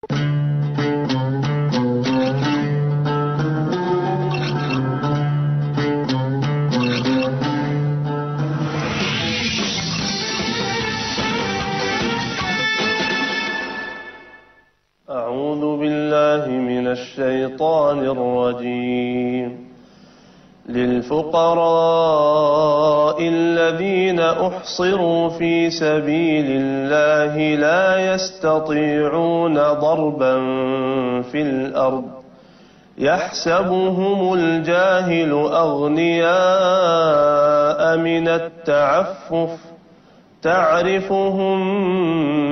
أعوذ بالله من الشيطان الرجيم للفقراء الذين أحصروا في سبيل الله لا يستطيعون ضربا في الأرض يحسبهم الجاهل أغنياء من التعفف تعرفهم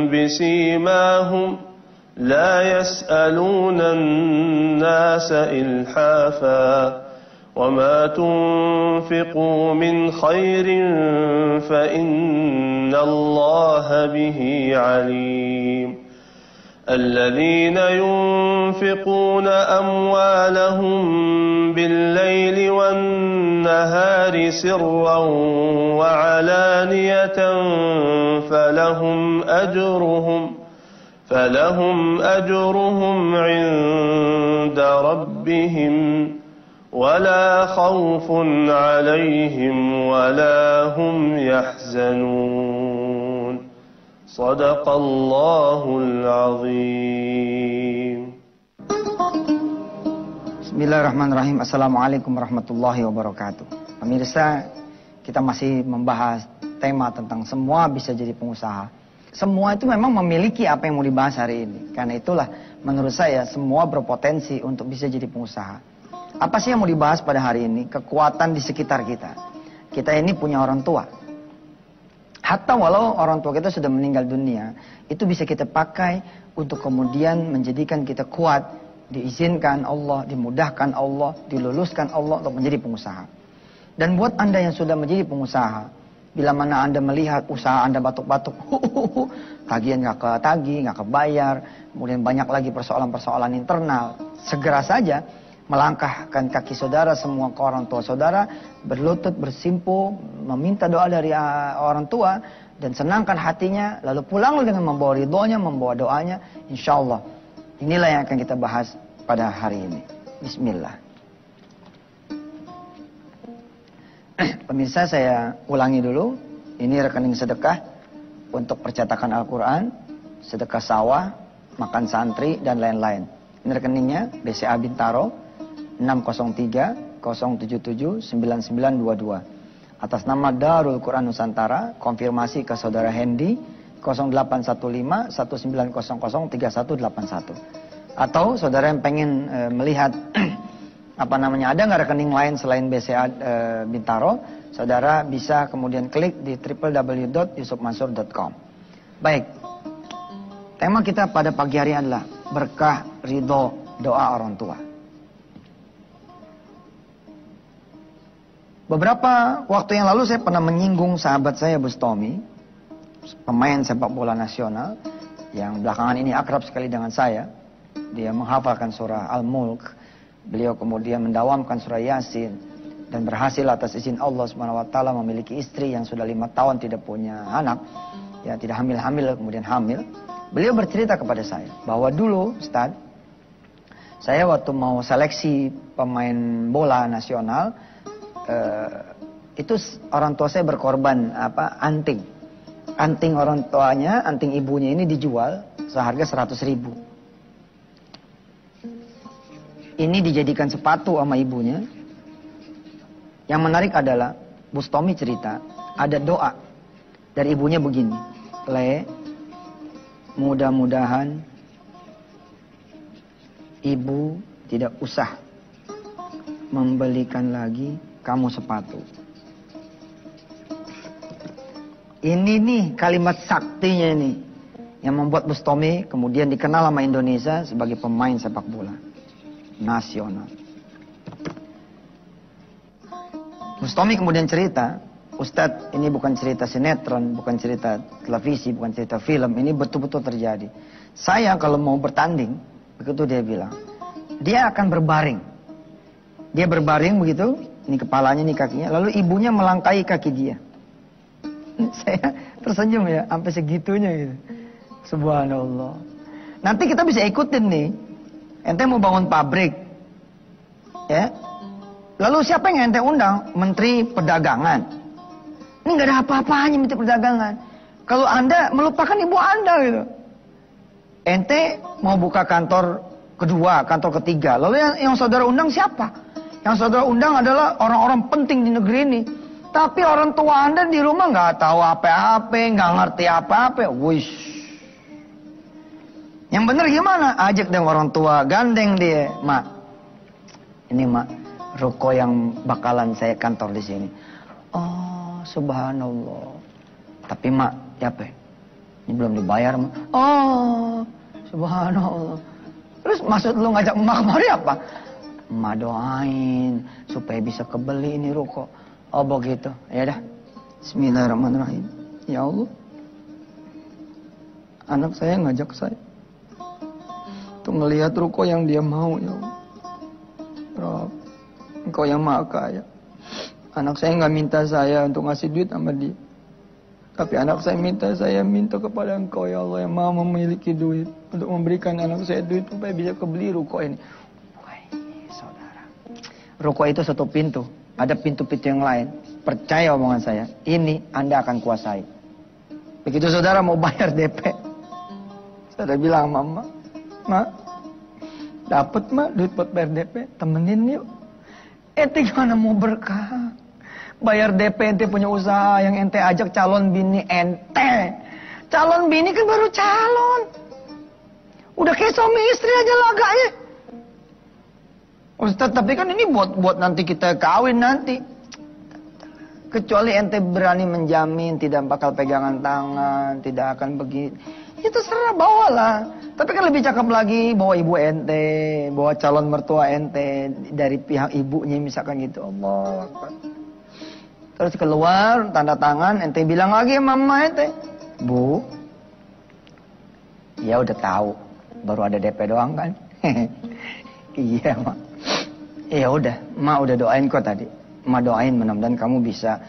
بسيماهم لا يسألون الناس إلحافا وما تنفقوا من خير فإن الله به عليم الذين ينفقون أموالهم بالليل والنهار سرا وعلانية فلهم أجرهم عند ربهم ولا خوف عليهم ولا هم يحزنون صدق الله العظيم. Bismillahirrahmanirrahim. Assalamualaikum warahmatullahi wabarakatuh. Pemirsa, kita masih membahas tema tentang semua bisa jadi pengusaha. Semua itu memang memiliki apa yang mau dibahas hari ini. Karena itulah menurut saya semua berpotensi untuk bisa jadi pengusaha. Apa sih yang mau dibahas pada hari ini? Kekuatan di sekitar kita. Kita ini punya orang tua. Hatta walau orang tua kita sudah meninggal dunia, itu bisa kita pakai untuk kemudian menjadikan kita kuat, diizinkan Allah, dimudahkan Allah, diluluskan Allah untuk menjadi pengusaha. Dan buat Anda yang sudah menjadi pengusaha, bila mana Anda melihat usaha Anda batuk-batuk, tagihan nggak ketagih, nggak kebayar, kemudian banyak lagi persoalan-persoalan internal, segera saja melangkahkan kaki saudara semua ke orang tua saudara, berlutut, bersimpuh, meminta doa dari orang tua, dan senangkan hatinya, lalu pulanglah dengan membawa ridhonya, membawa doanya, insya Allah. Inilah yang akan kita bahas pada hari ini. Bismillah. Pemirsa, saya ulangi dulu. Ini rekening sedekah untuk percetakan Al-Quran, sedekah sawah, makan santri, dan lain-lain. Ini rekeningnya BCA Bintaro 603-077-9922. Atas nama Darul Quran Nusantara, konfirmasi ke saudara Hendy 0815-1900-3181. Atau saudara yang pengen melihat ada nggak rekening lain selain BCA Bintaro, saudara bisa kemudian klik di www.yusufmansur.com. Baik, tema kita pada pagi hari adalah berkah ridho doa orang tua. Beberapa waktu yang lalu saya pernah menyinggung sahabat saya Bustami, pemain sepak bola nasional yang belakangan ini akrab sekali dengan saya. Dia menghafalkan surah Al-Mulk, beliau kemudian mendawamkan surah Yasin, dan berhasil atas izin Allah SWT memiliki istri yang sudah 5 tahun tidak punya anak, ya tidak hamil-hamil kemudian hamil. Beliau bercerita kepada saya bahwa dulu Ustaz, saya waktu mau seleksi pemain bola nasional, itu orang tua saya berkorban anting orang tuanya, anting ibunya ini dijual seharga 100.000. Ini dijadikan sepatu sama ibunya. Yang menarik adalah Bustami cerita ada doa dari ibunya begini, Le, mudah-mudahan ibu tidak usah membelikan lagi kamu sepatu. Ini nih kalimat saktinya ini yang membuat Bustami kemudian dikenal sama Indonesia sebagai pemain sepak bola nasional. Bustami kemudian cerita, Ustadz, ini bukan cerita sinetron, bukan cerita televisi, bukan cerita film, ini betul-betul terjadi. Saya kalau mau bertanding, begitu dia bilang, dia akan berbaring. Dia berbaring begitu, ini kepalanya, ini kakinya, lalu ibunya melangkai kaki dia. Saya tersenyum ya, sampai segitunya gitu. Subhanallah. Nanti kita bisa ikutin nih. Ente mau bangun pabrik. Ya. Lalu siapa yang ente undang? Menteri Perdagangan. Ini nggak ada apa-apanya Menteri Perdagangan. Kalau Anda melupakan ibu Anda gitu. Ente mau buka kantor kedua, kantor ketiga. Lalu yang saudara undang siapa? Yang saudara undang adalah orang-orang penting di negeri ini. Tapi orang tua Anda di rumah nggak tahu apa-apa, nggak ngerti apa-apa. Wush. Yang benar gimana? Ajak dong orang tua, gandeng dia. Mak, ini mak, ruko yang bakalan saya kantor di sini. Oh, subhanallah. Tapi mak, siapa? Ini belum dibayar mak. Oh, subhanallah. Terus maksud lu ngajak emak kemari apa? Emak doain supaya bisa kebeli ini ruko. Oh begitu. Ya dah. Bismillahirrahmanirrahim. Ya Allah. Anak saya ngajak saya untuk melihat ruko yang dia mau, ya Allah. Rob, Engkau yang maha kaya. Anak saya nggak minta saya untuk ngasih duit sama dia. Tapi anak saya minta kepada Engkau, ya Allah, yang maha memiliki duit, untuk memberikan anak saya duit supaya bisa kebeli ruko ini. Wah, saudara. Ruko itu satu pintu. Ada pintu-pintu yang lain. Percaya omongan saya. Ini Anda akan kuasai. Begitu saudara mau bayar DP. Saudara bilang, Mama, Mak, dapat mak duit buat bayar DP, temenin yuk. Ente gimana mau berkah? Bayar DP ente punya usaha yang ente ajak calon bini ente. Calon bini kan baru calon. Udah kayak suami istri aja lagaknya. Ustaz, tapi kan ini buat nanti kita kawin nanti. Kecuali ente berani menjamin tidak bakal pegangan tangan, tidak akan begitu. Ya terserah, bawalah. Tapi kan lebih cakep lagi bawa ibu ente, bawa calon mertua ente dari pihak ibunya misalkan gitu. Allah Akbar. Terus keluar, tanda tangan, ente bilang lagi mama ente, Bu, ya udah tahu, baru ada DP doang kan? Iya mak. Ya udah, mak udah doain kok tadi. Mak doain mudah-mudahan kamu bisa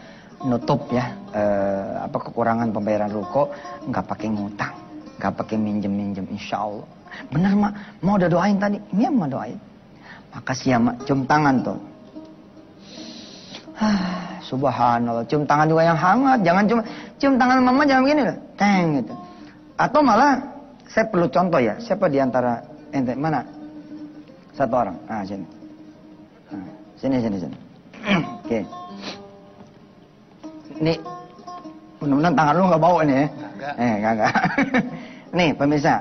nutup ya kekurangan pembayaran ruko, nggak pakai ngutang. Gak pakai minjem-minjem, insya Allah. Benar mak, mau udah doain tadi. Ini yang mau doain. Makasih ya mak, cium tangan tuh. Subhanallah, cium tangan juga yang hangat. Jangan cuma cium tangan mama, jangan begini lah. Teng gitu. Atau malah, saya perlu contoh ya. Siapa di antara ente, mana? Satu orang. Sini. Sini. Oke. Ini, mudah-mudahan tangan lu gak bau ini ya. Kagak. Nih pemirsa,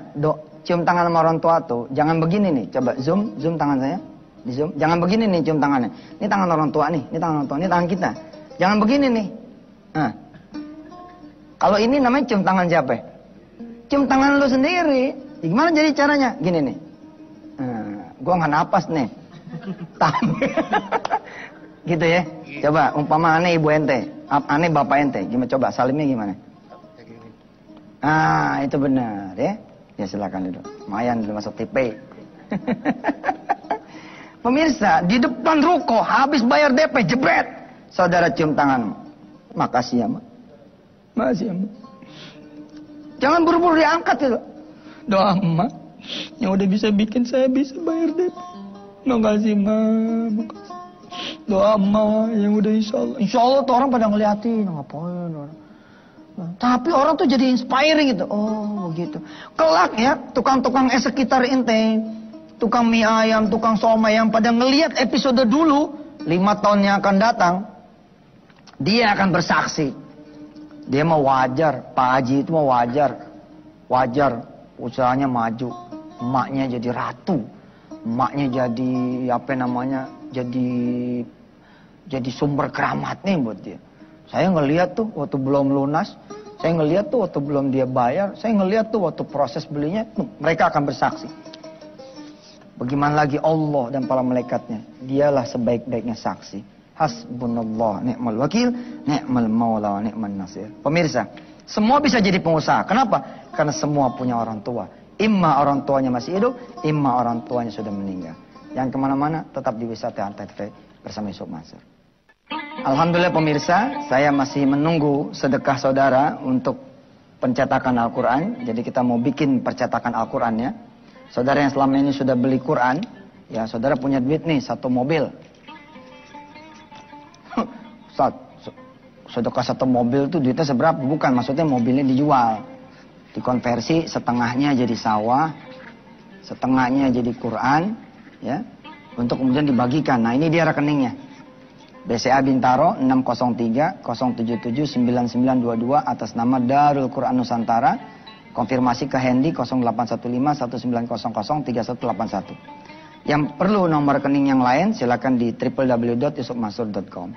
cium tangan sama orang tua tuh, jangan begini nih. Coba zoom tangan saya, di zoom. Jangan begini nih cium tangannya. Ini tangan orang tua nih, ini tangan orang tua, ini tangan kita. Jangan begini nih. Nah, kalau ini namanya cium tangan siapa? Cium tangan lu sendiri. Gimana jadi caranya? Gini nih. Gua nggak napas nih. Gitu ya. Coba umpama aneh ibu ente, aneh bapak ente, gimana coba salimnya gimana? Itu benar ya. Ya silakan duduk. Lumayan udah masuk TP. Pemirsa, di depan ruko habis bayar DP jebret. Saudara cium tangan. Makasih ya, Mak. Makasih ya, Mak. Jangan buru-buru diangkat itu. Doa Mak yang udah bisa bikin saya bisa bayar DP. Makasih, Mak. Makasih. Doa Mak yang udah insya Allah tuh orang pada ngeliatin. Ngapain orang? Tapi orang tuh jadi inspiring gitu. Oh begitu. Kelak ya, tukang-tukang sekitar ente, tukang mie ayam, tukang somai yang pada ngelihat episode dulu, 5 tahun yang akan datang, dia akan bersaksi. Dia mau wajar, Pak Haji itu mau wajar. Wajar, usahanya maju. Emaknya jadi ratu. Emaknya jadi, jadi sumber keramat nih buat dia. Saya ngelihat tuh waktu belum lunas, saya ngelihat tuh waktu belum dia bayar, saya ngelihat tuh waktu proses belinya, mereka akan bersaksi. Bagaimana lagi Allah dan para malaikatnya, dialah sebaik-baiknya saksi. Hasbunallah ni'mal wakil, ni'mal maula wa ni'man nasir. Pemirsa, semua bisa jadi pengusaha. Kenapa? Karena semua punya orang tua. Imma orang tuanya masih hidup, imma orang tuanya sudah meninggal. Yang kemana-mana tetap di Wisata Antv bersama Yusuf Mansur. Alhamdulillah pemirsa, saya masih menunggu sedekah saudara untuk pencetakan Al-Quran. Jadi kita mau bikin percetakan Al-Qurannya. Saudara yang selama ini sudah beli Quran, ya saudara punya duit nih, 1 mobil. Sedekah 1 mobil tuh duitnya seberapa? Bukan, maksudnya mobilnya dijual. Dikonversi, setengahnya jadi sawah, setengahnya jadi Quran, ya, untuk kemudian dibagikan. Nah ini dia rekeningnya. BCA Bintaro 603 077 9922 atas nama Darul Quran Nusantara. Konfirmasi ke Hendy 0815 1900 3181. Yang perlu nomor rekening yang lain silakan di www.yusufmansur.com.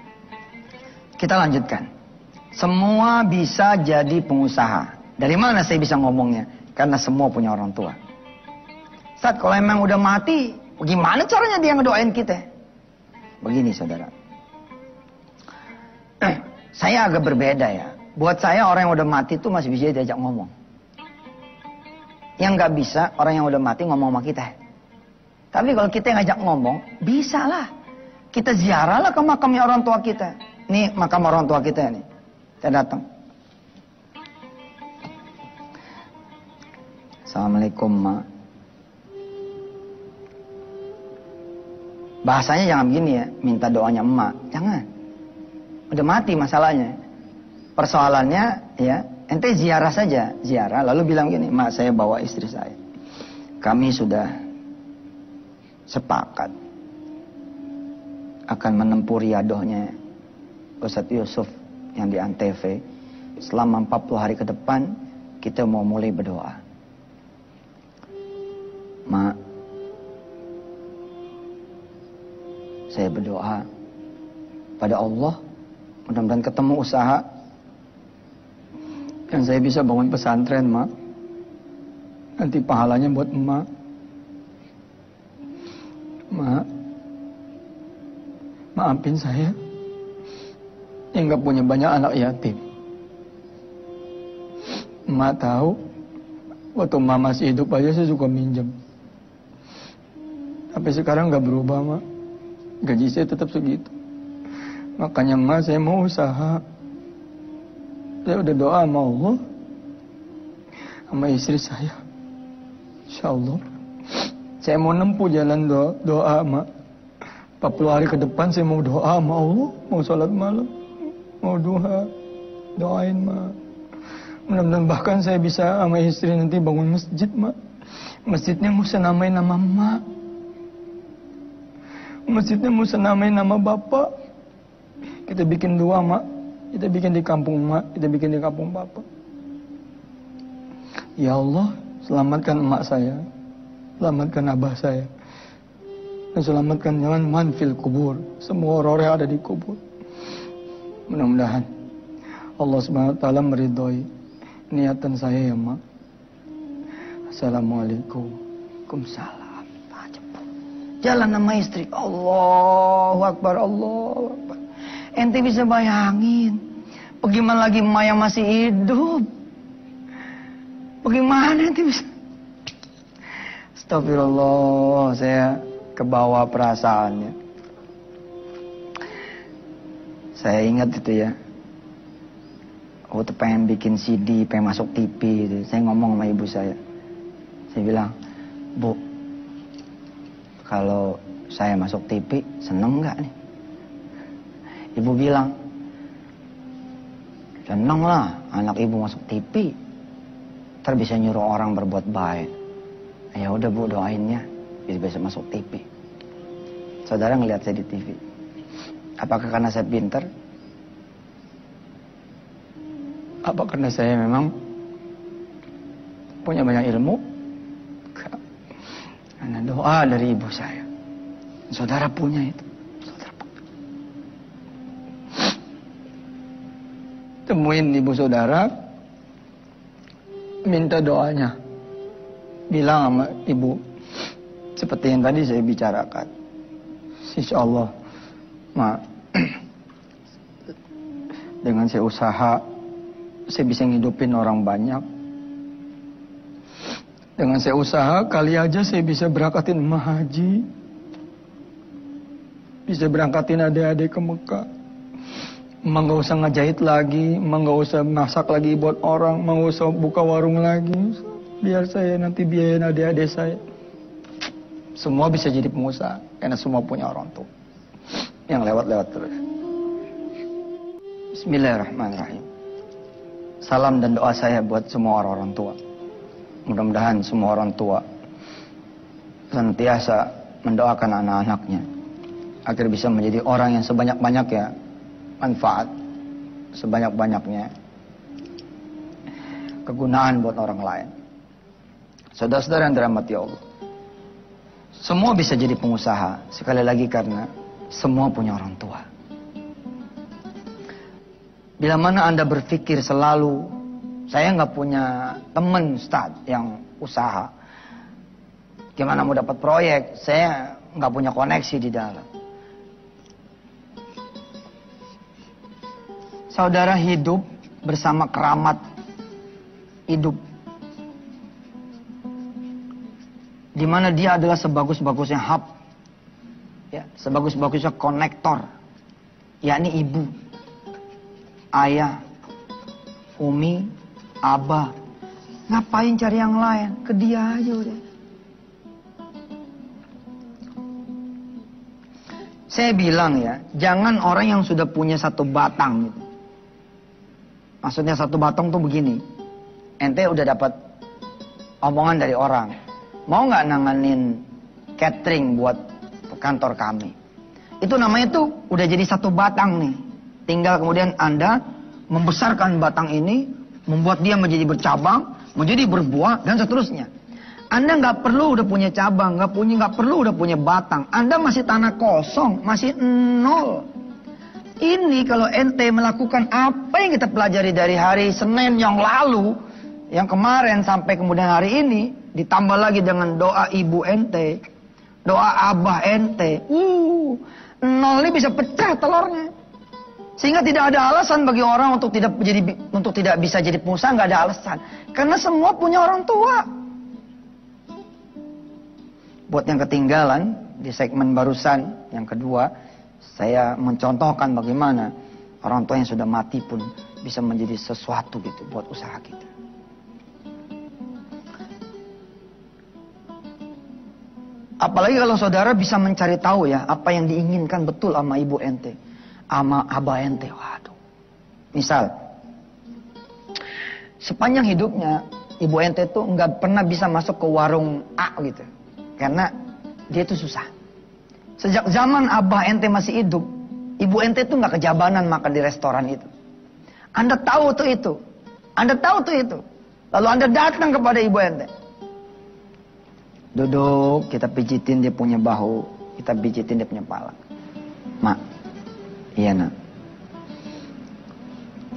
Kita lanjutkan. Semua bisa jadi pengusaha. Dari mana saya bisa ngomongnya? Karena semua punya orang tua. Ustaz, kalau emang udah mati, gimana caranya dia ngedoain kita? Begini saudara. Saya agak berbeda ya. Buat saya orang yang udah mati itu masih bisa diajak ngomong. Yang nggak bisa orang yang udah mati ngomong sama kita. Tapi kalau kita yang ngajak ngomong, bisa lah. Kita ziarah lah ke makamnya orang tua kita. Nih makam orang tua kita nih. Kita datang. Assalamualaikum ma. Bahasanya jangan begini ya, minta doanya emak. Jangan. Udah mati masalahnya. Persoalannya ya, ente ziarah saja, ziarah lalu bilang gini, "Mak, saya bawa istri saya. Kami sudah sepakat akan menempuh riadohnya Ustadz Yusuf yang di Antv. Selama 40 hari ke depan kita mau mulai berdoa. Mak, saya berdoa pada Allah, mudah-mudahan ketemu usaha dan saya bisa bangun pesantren, Mak. Nanti pahalanya buat emak. Mak, maafin saya yang gak punya banyak anak yatim. Emak tahu waktu emak masih hidup aja saya suka minjem. Tapi sekarang gak berubah, Mak. Gaji saya tetap segitu. Makanya emak, saya mau usaha. Saya udah doa sama Allah, sama istri saya. Insya Allah saya mau nempuh jalan doa, Mak. 40 hari ke depan saya mau doa sama Allah, mau sholat malam, mau duha, doain, Mak. Mudah-mudahan bahkan saya bisa sama istri nanti bangun masjid, Mak. Masjidnya mau senamain nama Mak. Masjidnya mau senamain nama Bapak. Kita bikin 2, Mak. Kita bikin di kampung Mak, kita bikin di kampung Bapak. Ya Allah, selamatkan emak saya, selamatkan abah saya, dan selamatkan jangan manfil kubur, semua orang yang ada di kubur. Mudah-mudahan Allah SWT meridhoi niatan saya ya Mak. Assalamualaikum. Waalaikumsalam. Jalan sama istri. Allahu Akbar, Allahu Akbar. Ente bisa bayangin, bagaimana lagi emak yang masih hidup? Bagaimana ente bisa? Astagfirullah, saya kebawa perasaannya. Saya ingat itu ya. Aku tuh pengen bikin CD, pengen masuk TV gitu. Saya ngomong sama ibu saya. Saya bilang, "Bu, kalau saya masuk TV, seneng nggak nih?" Ibu bilang, "Seneng lah, anak ibu masuk TV. Ntar bisa nyuruh orang berbuat baik." Ya udah Bu, doainnya bisa masuk TV. Saudara ngelihat saya di TV. Apakah karena saya pintar? Apa karena saya memang punya banyak ilmu? Karena doa dari ibu saya. Saudara punya itu. Temuin ibu saudara, minta doanya. Bilang sama ibu, seperti yang tadi saya bicarakan. Insya Allah, Mak, dengan saya usaha, saya bisa ngidupin orang banyak. Dengan saya usaha, kali aja saya bisa berangkatin emak haji. Bisa berangkatin adik-adik ke Mekah. Emak gak usah ngejahit lagi, emak gak usah masak lagi buat orang, emak gak usah buka warung lagi. Biar saya nanti biayain adik-adik saya. Semua bisa jadi pengusaha karena semua punya orang tua yang lewat-lewat terus. Bismillahirrahmanirrahim. Salam dan doa saya buat semua orang tua. Mudah-mudahan semua orang tua senantiasa mendoakan anak-anaknya agar bisa menjadi orang yang sebanyak-banyaknya manfaat, sebanyak-banyaknya kegunaan buat orang lain. Saudara-saudara yang dirahmati Allah, semua bisa jadi pengusaha, sekali lagi karena semua punya orang tua. Bila mana Anda berpikir selalu, saya nggak punya teman Ustaz yang usaha, gimana mau dapat proyek, saya nggak punya koneksi di dalam. Saudara hidup bersama keramat hidup, di mana dia adalah sebagus-bagusnya hub, ya, sebagus-bagusnya konektor, yakni ibu, ayah, umi, abah. Ngapain cari yang lain? Ke dia aja udah. Saya bilang ya, jangan orang yang sudah punya satu batang gitu. Maksudnya satu batang tuh begini, ente udah dapat omongan dari orang, mau nggak nanganin catering buat kantor kami? Itu namanya tuh udah jadi satu batang nih. Tinggal kemudian Anda membesarkan batang ini, membuat dia menjadi bercabang, menjadi berbuah, dan seterusnya. Anda nggak perlu udah punya cabang, nggak perlu udah punya batang. Anda masih tanah kosong, masih nol. Ini kalau ente melakukan apa yang kita pelajari dari hari Senin yang lalu, yang kemarin sampai kemudian hari ini, ditambah lagi dengan doa ibu ente, doa abah ente, nol ini bisa pecah telurnya. Sehingga tidak ada alasan bagi orang untuk tidak bisa jadi pengusaha, nggak ada alasan. Karena semua punya orang tua. Buat yang ketinggalan di segmen barusan yang kedua, saya mencontohkan bagaimana orang tua yang sudah mati pun bisa menjadi sesuatu gitu buat usaha kita. Apalagi kalau saudara bisa mencari tahu ya apa yang diinginkan betul sama ibu ente, sama abah ente. Waduh. Misal, sepanjang hidupnya ibu ente tuh nggak pernah bisa masuk ke warung A gitu, karena dia itu susah. Sejak zaman abah ente masih hidup, ibu ente tuh nggak kejabanan makan di restoran itu. Anda tahu tuh itu, Anda tahu tuh itu. Lalu Anda datang kepada ibu ente. Duduk, kita pijitin dia punya bahu, kita pijitin dia punya pala. Mak, iya nak,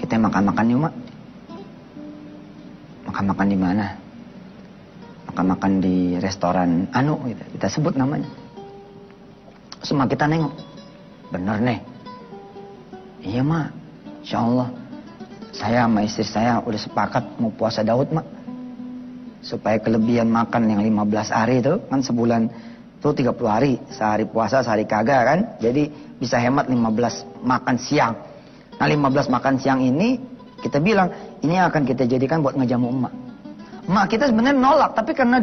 kita makan-makan yuk mak. Makan-makan di mana? Makan-makan di restoran anu, gitu. Kita sebut namanya. Semua kita nengok, bener nih. Iya mak, insya Allah saya sama istri saya udah sepakat mau puasa Daud mak. Supaya kelebihan makan yang 15 hari itu, kan sebulan itu 30 hari. Sehari puasa, sehari kagak kan. Jadi bisa hemat 15 makan siang. Nah 15 makan siang ini, kita bilang, ini akan kita jadikan buat ngejamu emak. Emak kita sebenarnya nolak, tapi karena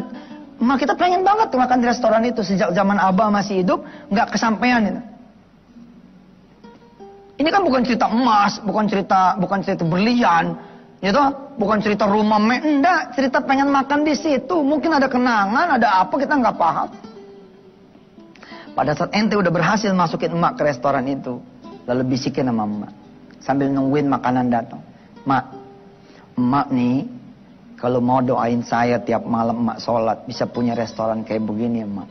emak kita pengen banget makan di restoran itu. Sejak zaman abah masih hidup, nggak kesampaian itu. Ini kan bukan cerita emas, bukan cerita berlian. Gitu, bukan cerita rumah enggak, cerita pengen makan di situ. Mungkin ada kenangan, ada apa, kita nggak paham. Pada saat ente udah berhasil masukin emak ke restoran itu, lalu bisikin sama emak sambil nungguin makanan datang. Emak nih kalau mau doain saya tiap malam emak sholat, bisa punya restoran kayak begini emak.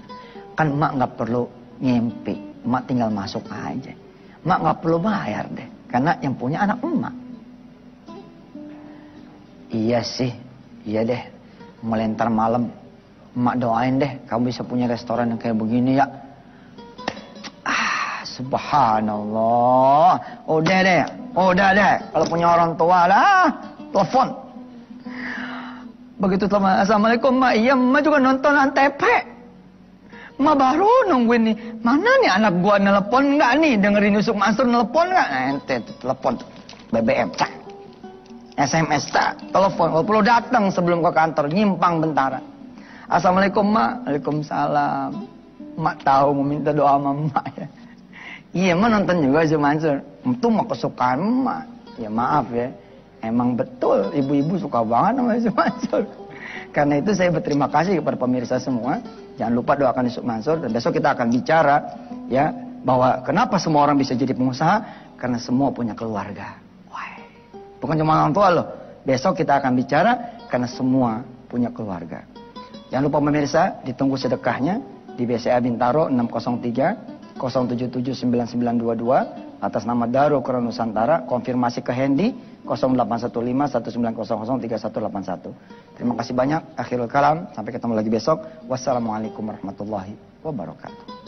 Kan emak nggak perlu ngimpi, emak tinggal masuk aja. Emak nggak perlu bayar deh, karena yang punya anak emak. Iya sih, iya deh. Mulai ntar malam, emak doain deh, kamu bisa punya restoran yang kayak begini ya. Subhanallah. Udah deh. Kalau punya orang tua lah, telepon. Begitu telepon, assalamualaikum mak. Iya, emak juga nonton Antep. Emak baru nungguin nih. Mana nih anak gua nelpon nggak nih? Dengerin Yusuf Mansur nelpon nggak? Ente telepon BBM. SMS tak, telepon. Kalau perlu datang sebelum ke kantor, nyimpang bentaran. Assalamualaikum mak. Waalaikumsalam. Mak tahu mau minta doa sama emak ya. Iya, emak nonton juga si Mansur. Itu mah kesukaan emak. Ya maaf ya. Emang betul ibu-ibu suka banget sama si Mansur. Karena itu saya berterima kasih kepada pemirsa semua. Jangan lupa doakan Yusuf Mansur. Dan besok kita akan bicara ya bahwa kenapa semua orang bisa jadi pengusaha. Karena semua punya keluarga. Wah, bukan cuma orang tua loh. Besok kita akan bicara karena semua punya keluarga. Jangan lupa pemirsa, ditunggu sedekahnya di BCA Bintaro 603 077 9922 atas nama Darul Quran Nusantara. Konfirmasi ke Hendy 0815 1900 3181. Terima kasih banyak. Akhirul kalam, sampai ketemu lagi besok. Wassalamualaikum warahmatullahi wabarakatuh.